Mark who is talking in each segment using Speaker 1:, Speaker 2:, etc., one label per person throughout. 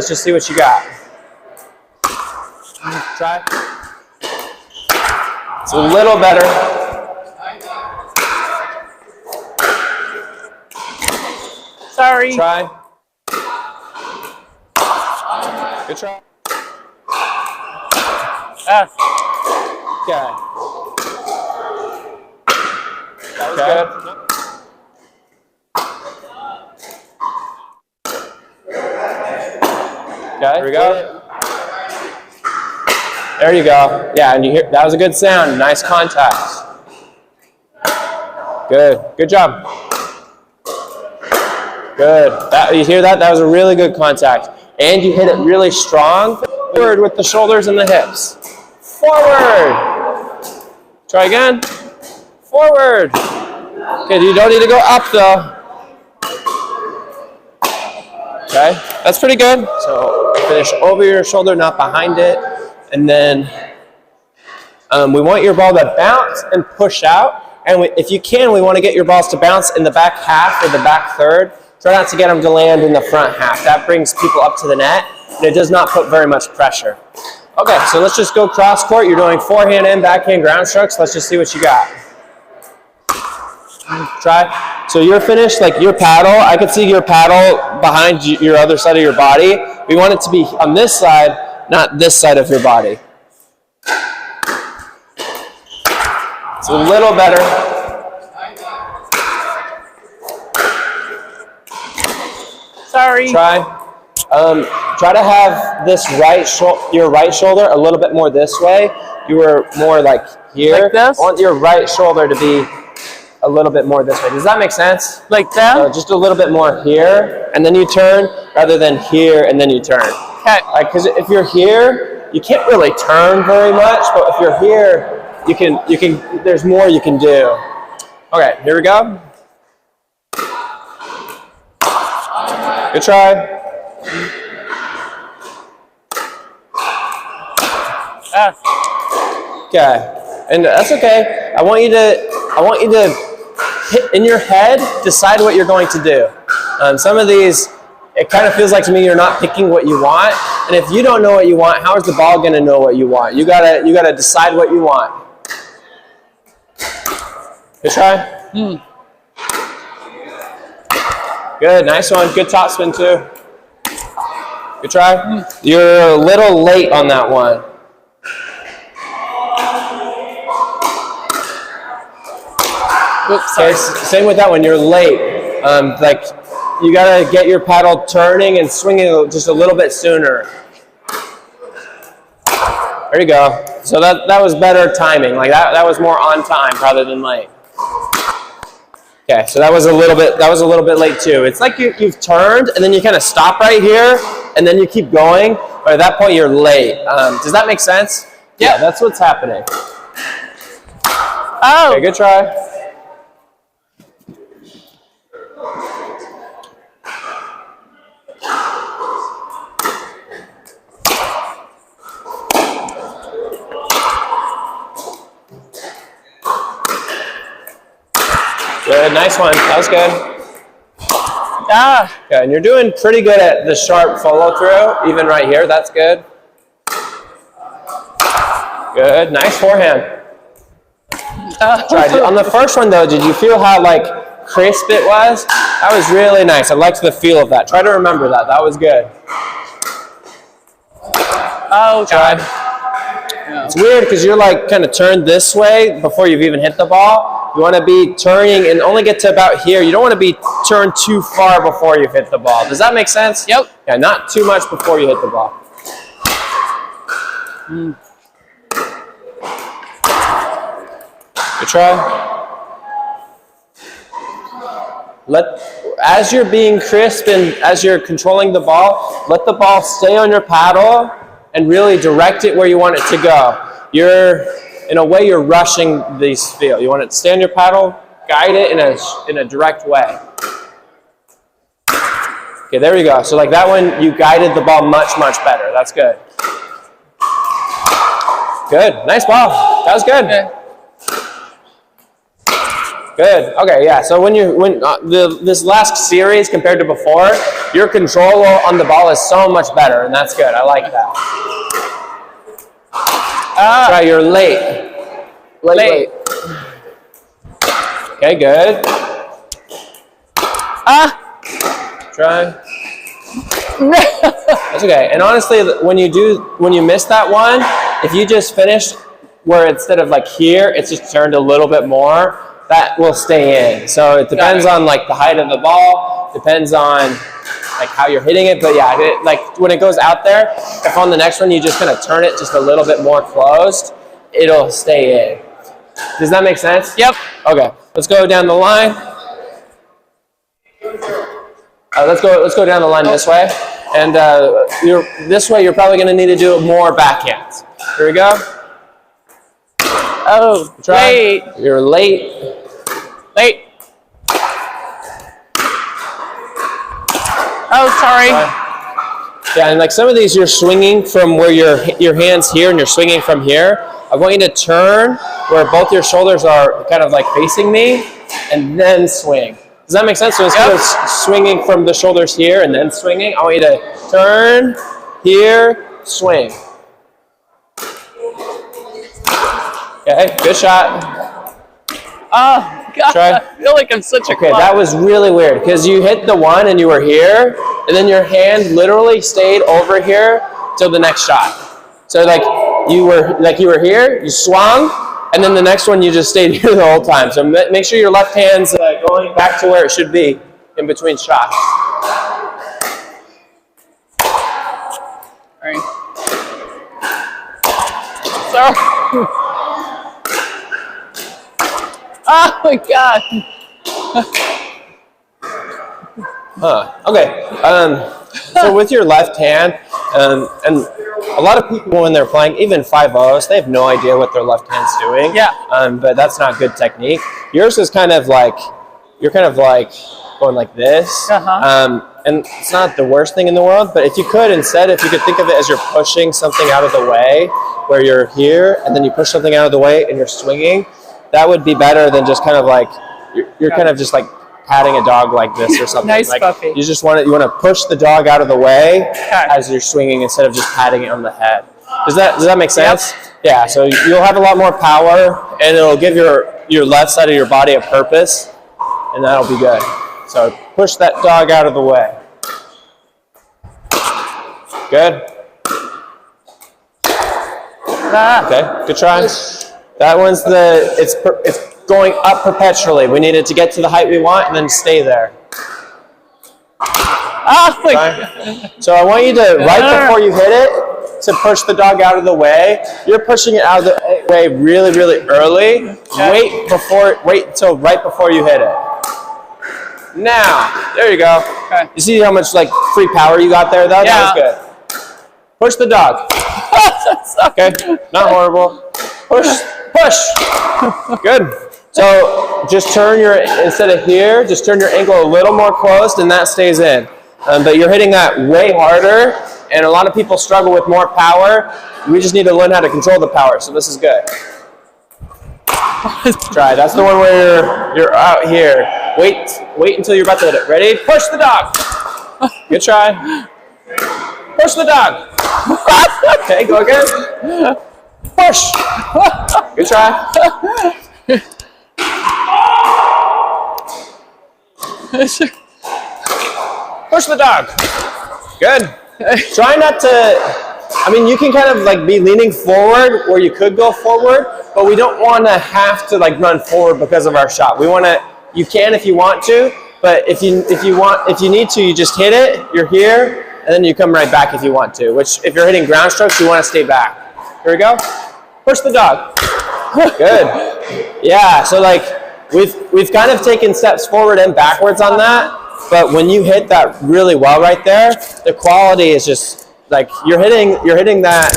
Speaker 1: Let's just see what you got. Try. It's a little better.
Speaker 2: Sorry.
Speaker 1: Try. Good try. Okay. That was good. Okay, here we go. There you go. Yeah, and you hear that was a good sound. Nice contact. Good. Good job. Good. You hear that? That was a really good contact. And you hit it really strong. Forward with the shoulders and the hips. Forward. Try again. Forward. Okay, you don't need to go up though. Okay, that's pretty good. So finish over your shoulder, not behind it. And then we want your ball to bounce and push out. And if you can, we want to get your balls to bounce in the back half or the back third. Try not to get them to land in the front half. That brings people up to the net, and it does not put very much pressure. Okay, so let's just go cross court. You're doing forehand and backhand ground strokes. Let's just see what you got. Try. So you're finished, like your paddle. I could see your paddle behind your other side of your body. We want it to be on this side, not this side of your body. It's a little better.
Speaker 2: Sorry.
Speaker 1: Try. Try to have this your right shoulder a little bit more this way. You were more like here.
Speaker 2: Like this?
Speaker 1: I want your right shoulder to be a little bit more this way. Does that make sense?
Speaker 2: Like that?
Speaker 1: Just a little bit more here, and then you turn, rather than here and then you turn.
Speaker 2: Okay.
Speaker 1: Like, because if you're here, you can't really turn very much. But if you're here, you can. There's more you can do. Okay, here we go. Good try. Okay, and that's okay. I want you to hit in your head, decide what you're going to do. Some of these, it kind of feels like to me you're not picking what you want. And if you don't know what you want, how is the ball going to know what you want? You gotta decide what you want. Good try. Good, nice one. Good top spin too. Good try. You're a little late on that one.
Speaker 2: Oops,
Speaker 1: okay, same with that one. You're late. Like you gotta get your paddle turning and swinging just a little bit sooner. There you go. So that was better timing. Like that was more on time rather than late. Okay, so that was a little bit late too. It's like you've turned and then you kind of stop right here and then you keep going. But at that point you're late. Does that make sense? Yeah, that's what's happening.
Speaker 2: Oh.
Speaker 1: Okay, good try. Good, nice one. That was good. Okay, and you're doing pretty good at the sharp follow through, even right here. That's good. Good, nice forehand. On the first one though, did you feel how like crisp it was? That was really nice. I liked the feel of that. Try to remember that. That was good.
Speaker 2: Oh, God.
Speaker 1: It's weird because you're like kind of turned this way before you've even hit the ball. You want to be turning and only get to about here. You don't want to be turned too far before you've hit the ball. Does that make sense?
Speaker 2: Yep.
Speaker 1: Yeah, not too much before you hit the ball. Good try. As you're being crisp and as you're controlling the ball, let the ball stay on your paddle and really direct it where you want it to go. In a way, you're rushing this feel. You want it to stay on your paddle, guide it in a direct way. Okay, there we go. So like that one, you guided the ball much, much better. That's good. Good, nice ball. That was good. Good. Okay, yeah. So when this last series compared to before, your control on the ball is so much better, and that's good. I like that. Try your late. Late. Okay, good. Try. That's okay. And honestly, when you miss that one, if you just finish where instead of like here, it's just turned a little bit more, that will stay in. So it depends on like the height of the ball, depends on like how you're hitting it. But yeah, like when it goes out there, if on the next one you just kind of turn it just a little bit more closed, it'll stay in. Does that make sense?
Speaker 2: Yep.
Speaker 1: Okay, let's go down the line. Let's go down the line this way. And this way you're probably going to need to do more backhands. Here we go.
Speaker 2: Oh,
Speaker 1: Try. You're late.
Speaker 2: Late. Oh, sorry.
Speaker 1: Yeah, and like some of these you're swinging from where your hand's here and you're swinging from here. I want you to turn where both your shoulders are kind of like facing me and then swing. Does that make sense? So instead of swinging from the shoulders here and then swinging, I want you to turn, here, swing. Okay, good shot.
Speaker 2: Oh, God.
Speaker 1: Try.
Speaker 2: I feel like I'm such a
Speaker 1: Okay, that was really weird because you hit the one and you were here, and then your hand literally stayed over here till the next shot. So like you were here, you swung, and then the next one you just stayed here the whole time. So make sure your left hand's going back to where it should be in between shots.
Speaker 2: All right. Sorry. Oh my God.
Speaker 1: Okay. So with your left hand, and a lot of people when they're playing, even 5-0s, they have no idea what their left hand's doing.
Speaker 2: Yeah.
Speaker 1: But that's not good technique. Yours is kind of like, you're kind of like going like this. And it's not the worst thing in the world, but if you could think of it as you're pushing something out of the way, where you're here, and then you push something out of the way and you're swinging, that would be better than just kind of like, you're kind of just like patting a dog like this or something.
Speaker 2: Nice
Speaker 1: like,
Speaker 2: puppy.
Speaker 1: You want to push the dog out of the way as you're swinging instead of just patting it on the head. Does that make sense? Yep. Yeah, so you'll have a lot more power and it'll give your left side of your body a purpose, and that'll be good. So push that dog out of the way. Good. Okay, good try. That one's it's going up perpetually. We need it to get to the height we want and then stay there.
Speaker 2: Oh my God.
Speaker 1: So I want you to, right before you hit it, to push the dog out of the way. You're pushing it out of the way really, really early. Wait until right before you hit it. Now, there you go.
Speaker 2: Okay.
Speaker 1: You see how much like free power you got there though?
Speaker 2: Yeah.
Speaker 1: That was good. Push the dog. Okay, not horrible. Push. Good. So just instead of here, just turn your ankle a little more closed and that stays in. But you're hitting that way harder, and a lot of people struggle with more power. We just need to learn how to control the power, so this is good. Try. That's the one where you're out here. Wait until you're about to hit it. Ready? Push the dog. Good try. Push the dog. Okay, go again. Push. Good try. Push the dog. Good. Try not to, you can kind of like be leaning forward where you could go forward, but we don't want to have to like run forward because of our shot. You can if you want to, but if you need to, you just hit it, you're here, and then you come right back if you want to, which if you're hitting ground strokes, you want to stay back. Here we go. Push the dog. Good. Yeah, so like we've kind of taken steps forward and backwards on that, but when you hit that really well right there, the quality is just like you're hitting that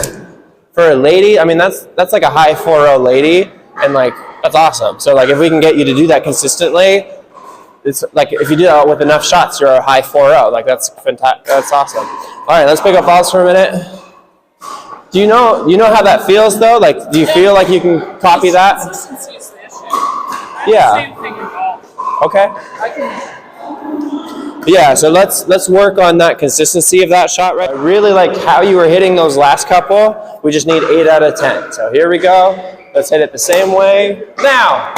Speaker 1: for a lady. That's like a high 4-0 lady, and like that's awesome. So like if we can get you to do that consistently, it's like if you do that with enough shots, you're a high 4-0. Like that's fantastic. That's awesome. All right, let's pick up balls for a minute. Do you know how that feels though? Like, do you feel like you can copy that?
Speaker 2: Consistency is the issue.
Speaker 1: Yeah.
Speaker 2: Same thing in golf.
Speaker 1: Okay. Yeah, so let's work on that consistency of that shot, right? I really like how you were hitting those last couple. We just need 8 out of 10. So here we go. Let's hit it the same way. Now.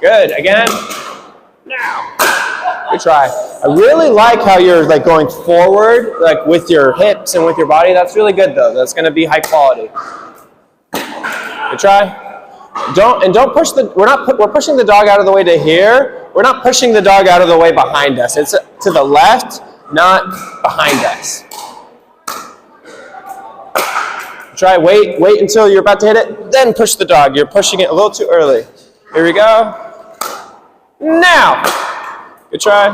Speaker 1: Good. Again. Now. Good try. I really like how you're like going forward, like with your hips and with your body. That's really good though. That's going to be high quality. Good try. Don't push the. We're pushing the dog out of the way to here. We're not pushing the dog out of the way behind us. It's to the left, not behind us. Try wait until you're about to hit it, then push the dog. You're pushing it a little too early. Here we go. Now. Good try.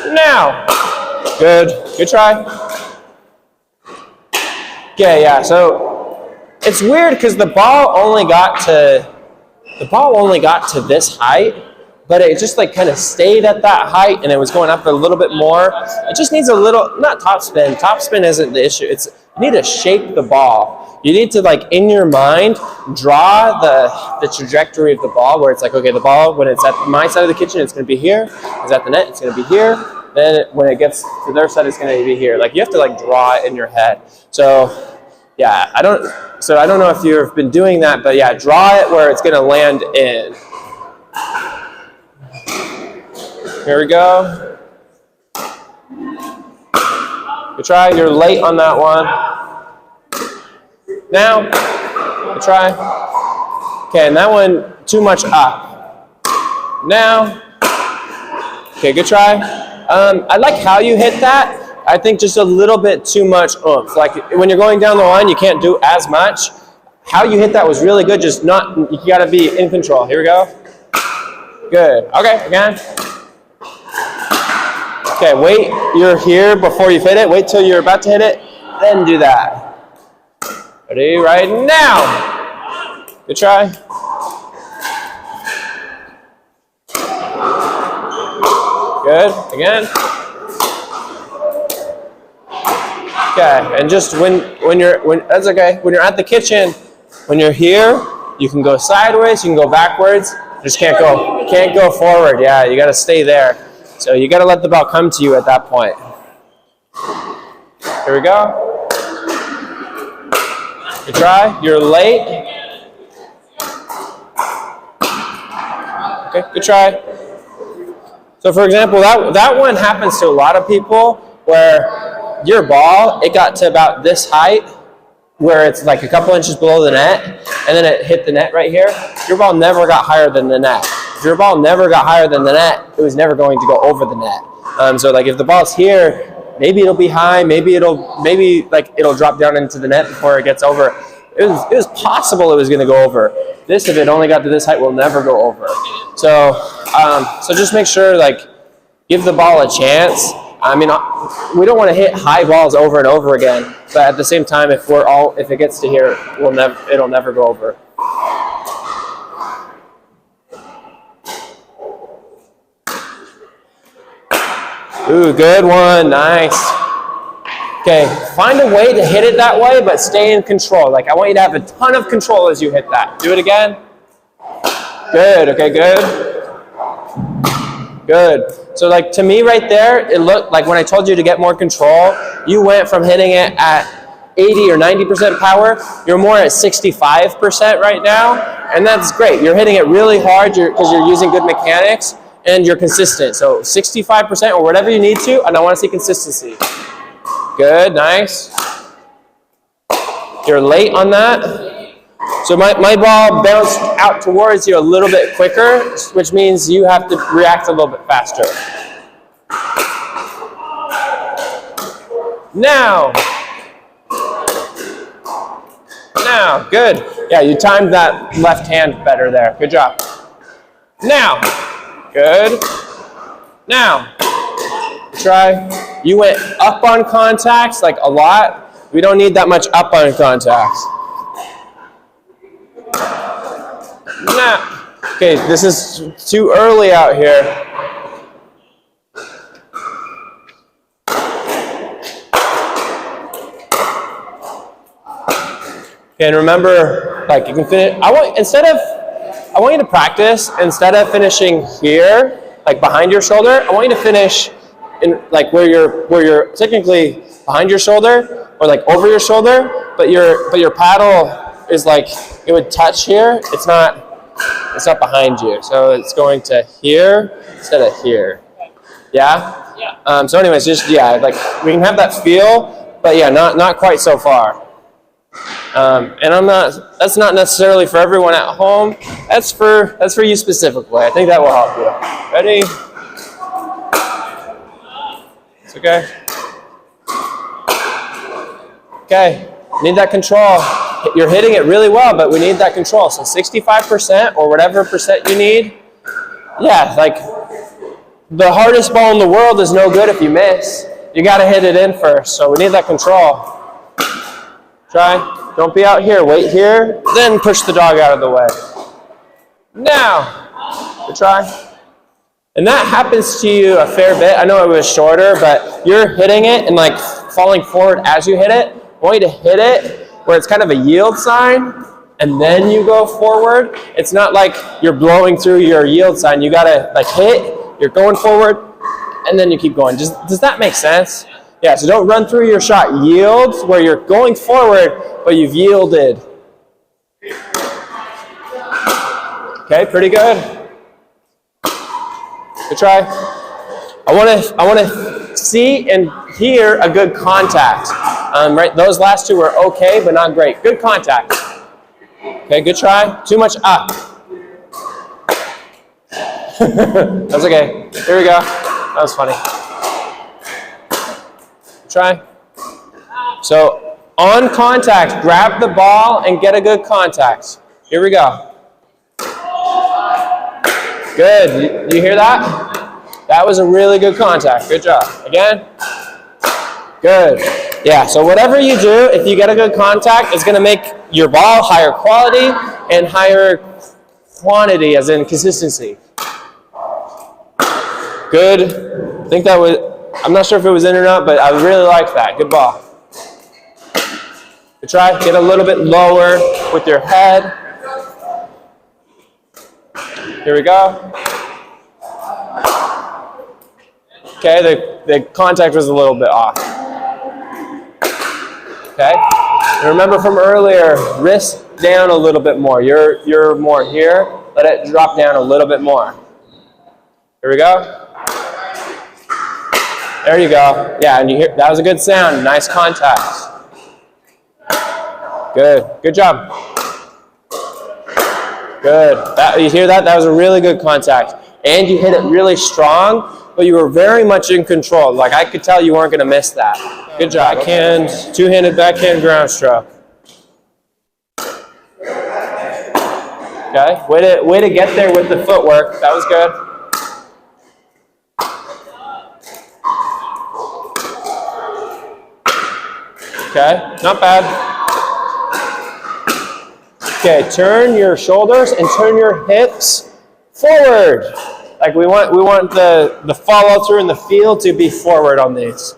Speaker 1: Now. Good try. Okay, yeah. So it's weird because the ball only got to this height, but it just like kind of stayed at that height and it was going up a little bit more. It just needs a little, not top spin. Top spin isn't the issue. It's you need to shape the ball. You need to like in your mind draw the trajectory of the ball where it's like, okay, the ball when it's at my side of the kitchen, it's going to be here. It's at the net, it's going to be here. Then when it gets to their side, it's going to be here. Like you have to like draw it in your head. So yeah, I don't know if you've been doing that, but yeah, draw it where it's going to land in. Here we go. Good try. You're late on that one. Now. Good try. Okay, and that one too much up. Now. Okay, good try. I like how you hit that. I think just a little bit too much oomph. Like when you're going down the line, you can't do as much. How you hit that was really good. Just not. You got to be in control. Here we go. Good. Okay, again. Okay, wait, you're here before you hit it. Wait till you're about to hit it, then do that. Ready, right now. Good try. Good, again. Okay, and just when that's okay. When you're at the kitchen, when you're here, you can go sideways, you can go backwards. Just can't go forward. Yeah, you got to stay there. So you got to let the ball come to you at that point. Here we go. Good try. You're late. Okay, good try. So for example, that one happens to a lot of people where your ball, it got to about this height where it's like a couple inches below the net and then it hit the net right here. Your ball never got higher than the net. If your ball never got higher than the net, it was never going to go over the net. So like if the ball's here, maybe it'll be high, maybe it'll drop down into the net before it gets over. It was possible it was going to go over. This, if it only got to this height, will never go over. So just make sure like give the ball a chance. I mean, we don't want to hit high balls over and over again, but at the same time, if it gets to here, it'll never go over. Ooh, good one, nice. Okay, find a way to hit it that way, but stay in control. Like I want you to have a ton of control as you hit that. Do it again. Good, okay, good. Good. So like to me right there, it looked like when I told you to get more control, you went from hitting it at 80 or 90% power, you're more at 65% right now, and that's great. You're hitting it really hard because you're using good mechanics, and you're consistent. So 65% or whatever you need to, and I want to see consistency. Good, nice. You're late on that. So my ball bounced out towards you a little bit quicker, which means you have to react a little bit faster. Now, good. Yeah, you timed that left hand better there. Good job. Now, good. Now, try. You went up on contacts like a lot. We don't need that much up on contacts. Now, okay, this is too early out here. And remember, like you can finish. I want instead of I want you to practice, instead of finishing here, like behind your shoulder, I want you to finish in like where you're technically behind your shoulder or like over your shoulder, but your paddle is like, it would touch here. It's not behind you. So it's going to here instead of here. Yeah?
Speaker 2: Yeah.
Speaker 1: So anyways, just, yeah, like we can have that feel, but yeah, not quite so far. And that's not necessarily for everyone at home. That's for you specifically. I think that will help you. Ready? It's okay. Okay, need that control. You're hitting it really well, but we need that control. So 65% or whatever percent you need. Yeah, like the hardest ball in the world is no good if you miss. You got to hit it in first. So we need that control. Try. Don't be out here. Wait here. Then push the dog out of the way. Now. Good try. And that happens to you a fair bit. I know it was shorter, but you're hitting it and like falling forward as you hit it. I want you to hit it where it's kind of a yield sign, and then you go forward. It's not like you're blowing through your yield sign. You gotta like hit, you're going forward, and then you keep going. Does that make sense? Yeah, so don't run through your shot. Yield where you're going forward, but you've yielded. Okay, pretty good. Good try. I want to see and hear a good contact. Right, those last two were okay, but not great. Good contact. Okay, good try. Too much up. That's okay. Here we go. That was funny. Try. So on contact, grab the ball and get a good contact. Here we go. Good. You hear that? That was a really good contact. Good job. Again. Good. Yeah, so whatever you do, if you get a good contact, it's going to make your ball higher quality and higher quantity, as in consistency. Good. I think that was, I'm not sure if it was in or not, but I really like that. Good ball. Good try. Get a little bit lower with your head. Here we go. Okay, the contact was a little bit off. Okay. And remember from earlier, wrist down a little bit more. You're more here. Let it drop down a little bit more. Here we go. There you go. Yeah, and you hear that was a good sound. Nice contact. Good. Good job. Good. You hear that? That was a really good contact. And you hit it really strong, but you were very much in control. Like I could tell you weren't going to miss that. Good job. Backhand, two-handed backhand ground stroke. Okay. Way to get there with the footwork. That was good. Okay. Not bad. Okay, turn your shoulders and turn your hips forward. Like we want the follow through and the feel to be forward on these.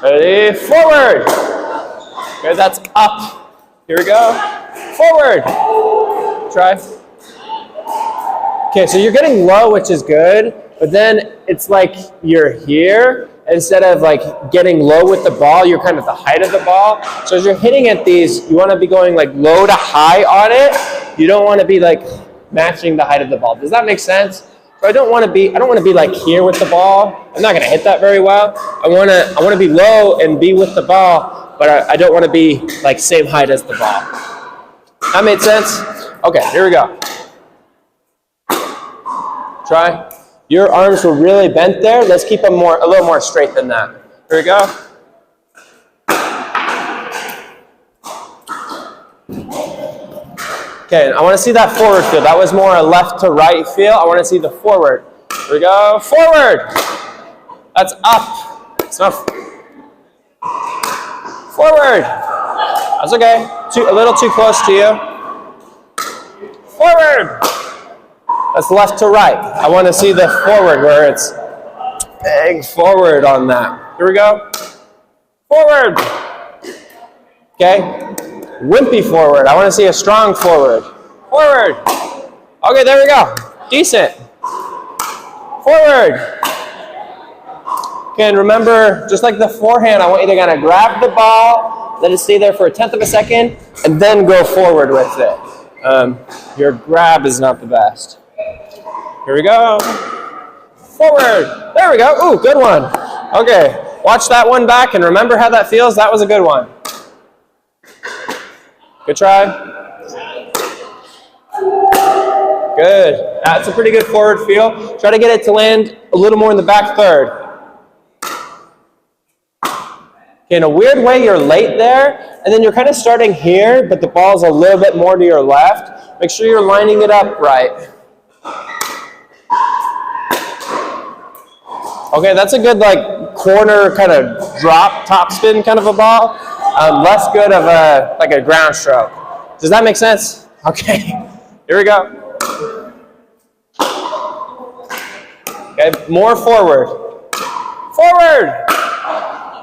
Speaker 1: Ready? Forward. Okay, that's up. Here we go. Forward. Try. Okay, so you're getting low, which is good, but then it's like you're here. Instead of like getting low with the ball, you're kind of the height of the ball. So as you're hitting at these, you want to be going like low to high on it. You don't want to be like matching the height of the ball. Does that make sense? So I don't want to be like here with the ball. I'm not going to hit that very well. I want to be low and be with the ball, but I don't want to be like same height as the ball. That made sense? Okay, here we go. Try. Your arms were really bent there. Let's keep them a little more straight than that. Here we go. Okay, I want to see that forward feel. That was more a left to right feel. I want to see the forward. Here we go. Forward. That's up. It's not forward. That's okay. A little too close to you. Forward. That's left to right. I want to see the forward where it's big forward on that. Here we go. Forward. Okay. wimpy forward. I want to see a strong forward. Forward. Okay, there we go. Decent. Forward. Okay, and remember, just like the forehand, I want you to kind of grab the ball, let it stay there for 1/10 of a second, and then go forward with it. Your grab is not the best. Here we go. Forward. There we go. Ooh, good one. Okay, watch that one back and remember how that feels. That was a good one. Good try. Good. That's a pretty good forward feel. Try to get it to land a little more in the back third. Okay, in a weird way, you're late there, and then you're kind of starting here, but the ball's a little bit more to your left. Make sure you're lining it up right. Okay, that's a good like corner kind of drop, top spin kind of a ball. Less good of a like a ground stroke. Does that make sense? Okay, here we go. Okay, more forward. Forward!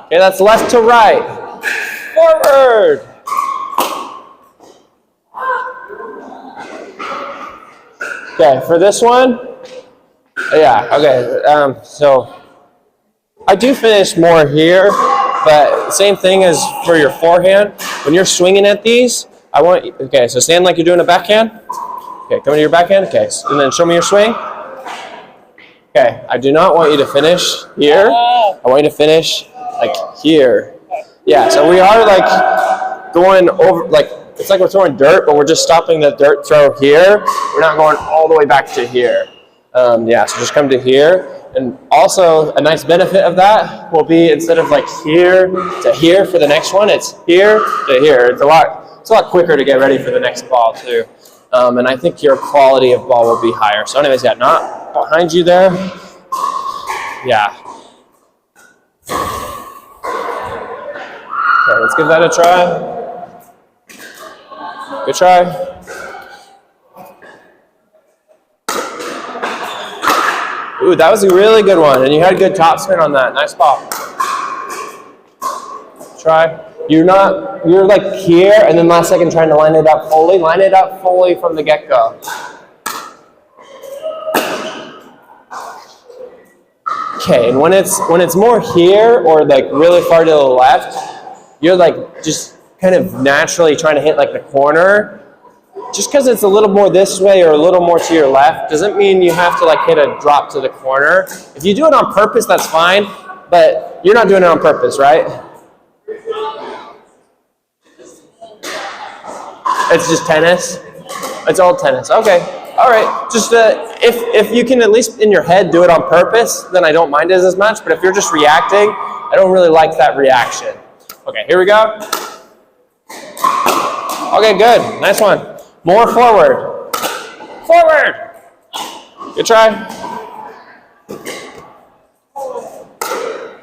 Speaker 1: Okay, that's left to right. Forward! Okay, for this one, yeah, okay, so I do finish more here, but same thing as for your forehand. When you're swinging at these, I want, okay, so stand like you're doing a backhand. Okay, come into your backhand, okay, and then show me your swing. Okay, I do not want you to finish here. I want you to finish like here. Yeah, so we are like going over, like, it's like we're throwing dirt, but we're just stopping the dirt throw here. We're not going all the way back to here. Yeah, so just come to here. And also, a nice benefit of that will be instead of like here to here for the next one, it's here to here. It's a lot quicker to get ready for the next ball too. And I think your quality of ball will be higher. So anyways, yeah, not behind you there. Yeah. Okay, let's give that a try. Good try. Ooh, that was a really good one, and you had a good top spin on that. Nice ball. Try. You're like here, and then last second trying to line it up fully. Line it up fully from the get-go. Okay, and when it's more here or like really far to the left, you're like just kind of naturally trying to hit like the corner. Just because it's a little more this way or a little more to your left doesn't mean you have to like hit a drop to the corner. If you do it on purpose, that's fine, but you're not doing it on purpose, right? It's just tennis? It's all tennis. Okay. All right. Just if you can at least in your head do it on purpose, then I don't mind it as much. But if you're just reacting, I don't really like that reaction. Okay, here we go. Okay, good. Nice one. More forward. Forward. Good try.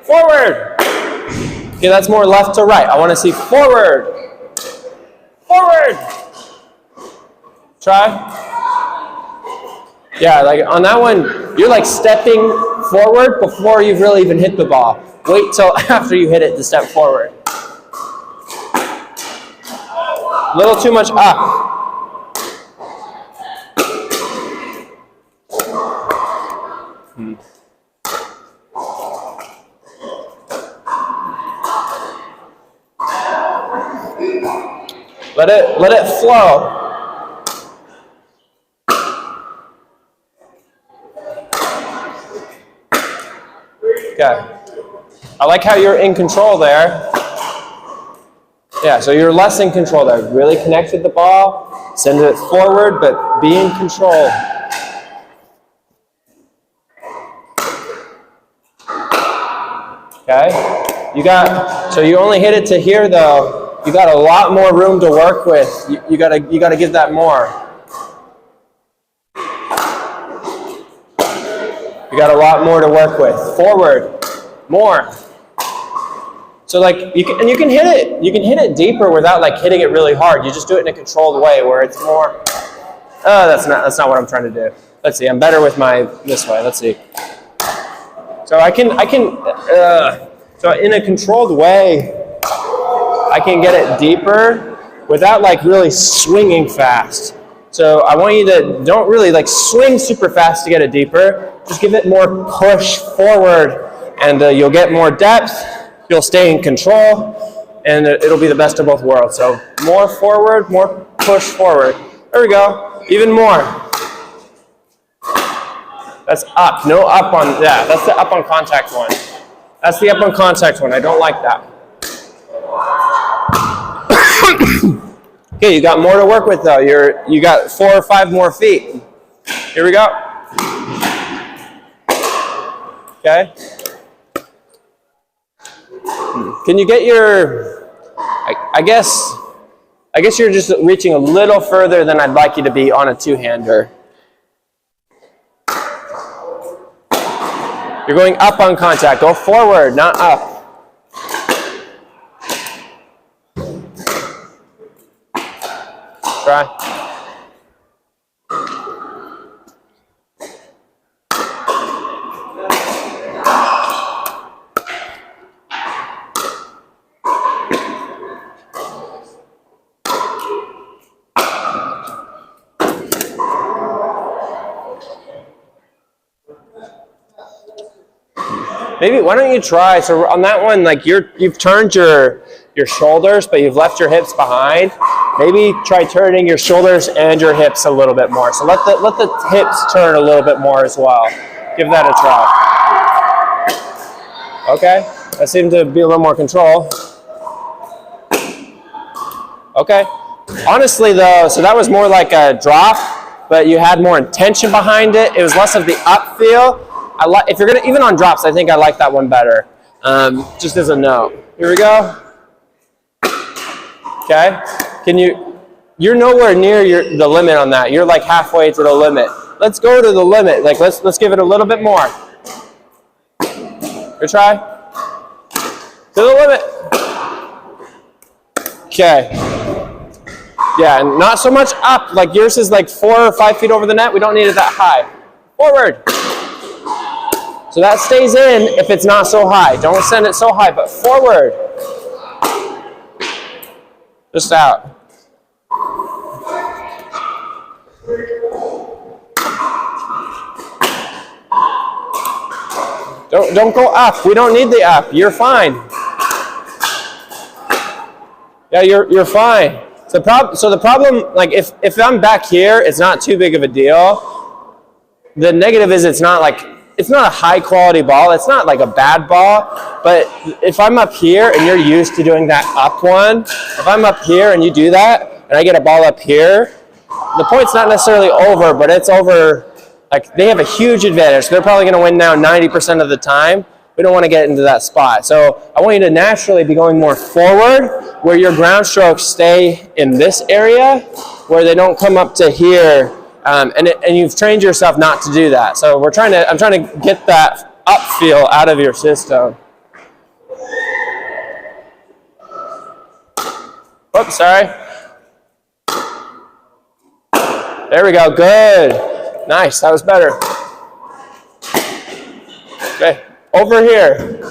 Speaker 1: Forward. Okay, that's more left to right. I want to see forward. Forward. Try. Yeah, like on that one, you're like stepping forward before you've really even hit the ball. Wait till after you hit it to step forward. A little too much up. Let it flow. Okay. I like how you're in control there. Yeah, so you're less in control there. Really connect with the ball, send it forward, but be in control. Okay? So you only hit it to here though. You got a lot more room to work with. You gotta give that more. You got a lot more to work with. Forward, more. So like you can hit it. You can hit it deeper without like hitting it really hard. You just do it in a controlled way where it's more. Oh, that's not what I'm trying to do. Let's see. I'm better with this way. Let's see. So so in a controlled way, I can get it deeper without like really swinging fast. So I want you to don't really like swing super fast to get it deeper. Just give it more push forward, and you'll get more depth. You'll stay in control, and it'll be the best of both worlds. So more forward, more push forward. There we go. Even more. That's up. No up on, yeah, that's the up on contact one. That's the up on contact one. I don't like that. Okay, you got more to work with though. You got 4 or 5 more feet. Here we go. Okay. Can you get your, I guess you're just reaching a little further than I'd like you to be on a two-hander. You're going up on contact. Go forward, not up. Try. Maybe, why don't you try, so on that one, like you've turned your shoulders, but you've left your hips behind. Maybe try turning your shoulders and your hips a little bit more. So let the hips turn a little bit more as well. Give that a try. Okay, that seemed to be a little more control. Okay, honestly though, so that was more like a drop, but you had more intention behind it. It was less of the up feel. If you're gonna, even on drops, I think I like that one better. Just as a note. Here we go. Okay. You're nowhere near the limit on that. You're like halfway to the limit. Let's go to the limit. Like let's give it a little bit more. Good try. To the limit. Okay. Yeah, and not so much up. Like yours is like 4 or 5 feet over the net. We don't need it that high. Forward. So that stays in if it's not so high. Don't send it so high, but forward. Just out. Don't go up. We don't need the up. You're fine. Yeah, you're fine. So the problem, like if I'm back here, it's not too big of a deal. The negative is it's not a high quality ball. It's not like a bad ball, but if I'm up here and you're used to doing that up one, if I'm up here and you do that and I get a ball up here, the point's not necessarily over, but it's over, like they have a huge advantage. They're probably gonna win now 90% of the time. We don't wanna get into that spot. So I want you to naturally be going more forward where your ground strokes stay in this area, where they don't come up to here. And you've trained yourself not to do that. So I'm trying to get that up feel out of your system. Oops, sorry. There we go, good. Nice, that was better. Okay, over here.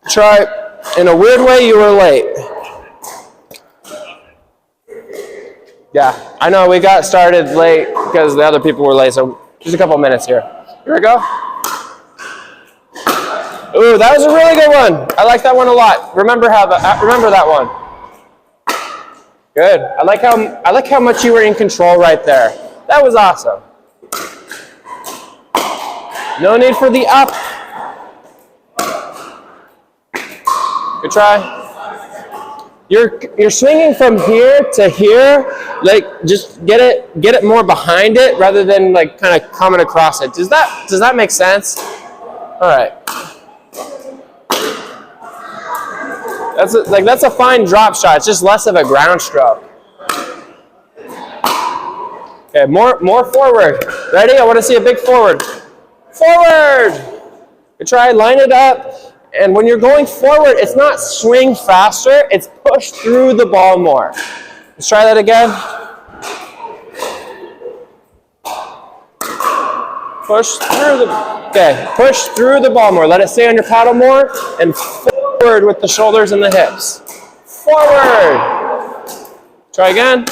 Speaker 1: Try, in a weird way, you were late. Yeah, I know we got started late because the other people were late, so just a couple minutes here. Here we go. Ooh, that was a really good one. I like that one a lot. Remember that one. Good. I like how much you were in control right there. That was awesome. No need for the up. Good try. You're swinging from here to here, like just get it more behind it rather than like kind of coming across it. Does that make sense? All right. That's a fine drop shot. It's just less of a ground stroke. Okay, more forward. Ready? I want to see a big forward. Forward. Good try. Line it up. And when you're going forward, it's not swing faster, it's push through the ball more. Let's try that again. Push through the ball more. Let it stay on your paddle more, and forward with the shoulders and the hips. Forward. Try again.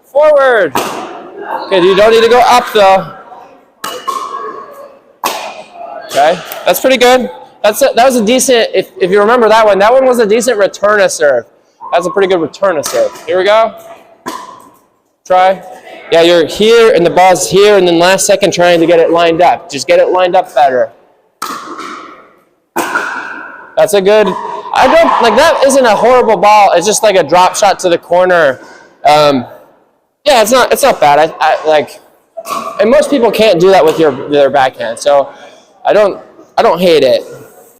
Speaker 1: Forward. Okay, you don't need to go up though. Okay, that's pretty good. That was a decent, if you remember that one was a decent return to serve. That's a pretty good return to serve. Here we go. Try. Yeah, you're here and the ball's here, and then last second trying to get it lined up. Just get it lined up better. That's a good, that isn't a horrible ball. It's just like a drop shot to the corner. Yeah, it's not bad. And most people can't do that with their backhand, so I don't hate it.